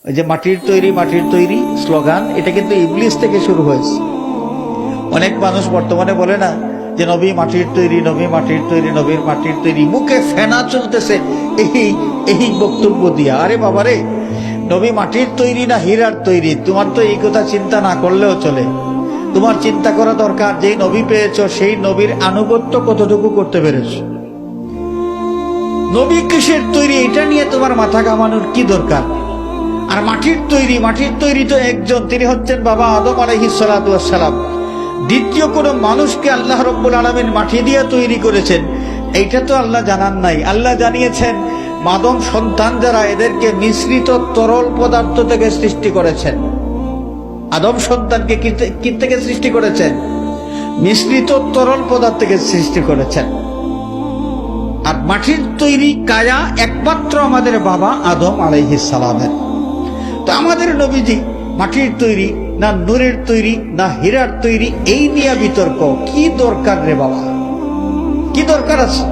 ওই যে মাটির তৈরি স্লোগান, এটা কিন্তু ইবলিস থেকে শুরু হয়েছে। অনেক মানুষ বর্তমানে বলে না যে নবী মাটির তৈরি, নবী মাটির তৈরি, নবীর মাটির তৈরি, মুখে ফেনা চলতেছে এই বক্তব্য দিয়া। আরে বাবারে, নবী মাটির তৈরি না হীরার তৈরি, তোমার তো এই কথা চিন্তা না করলেও চলে। তোমার চিন্তা করা দরকার, যেই নবী পেয়েছো সেই নবীর আনুগত্য কতটুকু করতে পেরেছো। নবী কিসের তৈরি এটা নিয়ে তোমার মাথা কামানোর কি দরকার? আর মাটির তৈরি তো একজন, তিনি হচ্ছেন বাবা আদম আলাইহিস সালাতু ওয়াস সালাম। দ্বিতীয় কোন মানুষকে আল্লাহ রাব্বুল আলামিন মাটি দিয়ে তৈরি করেছেন এইটা তো আল্লাহ জানান নাই। আল্লাহ জানিয়েছেন মাদম সন্তান যারা, এদেরকে মিশ্রিত তরল পদার্থ থেকে সৃষ্টি করেছেন। আদম সন্তানকে কি থেকে সৃষ্টি করেছেন? মিশ্রিত তরল পদার্থ থেকে সৃষ্টি করেছেন। আর মাটির তৈরি কায়া একমাত্র আমাদের বাবা আদম আলাইহিস সালামের। তো আমাদের নবীজি মাটির তৈরি না নূরের তৈরি না হীরার তৈরি, এই নিয়ে বিতর্ক কি দরকার রে বাবা? কি দরকার আছে?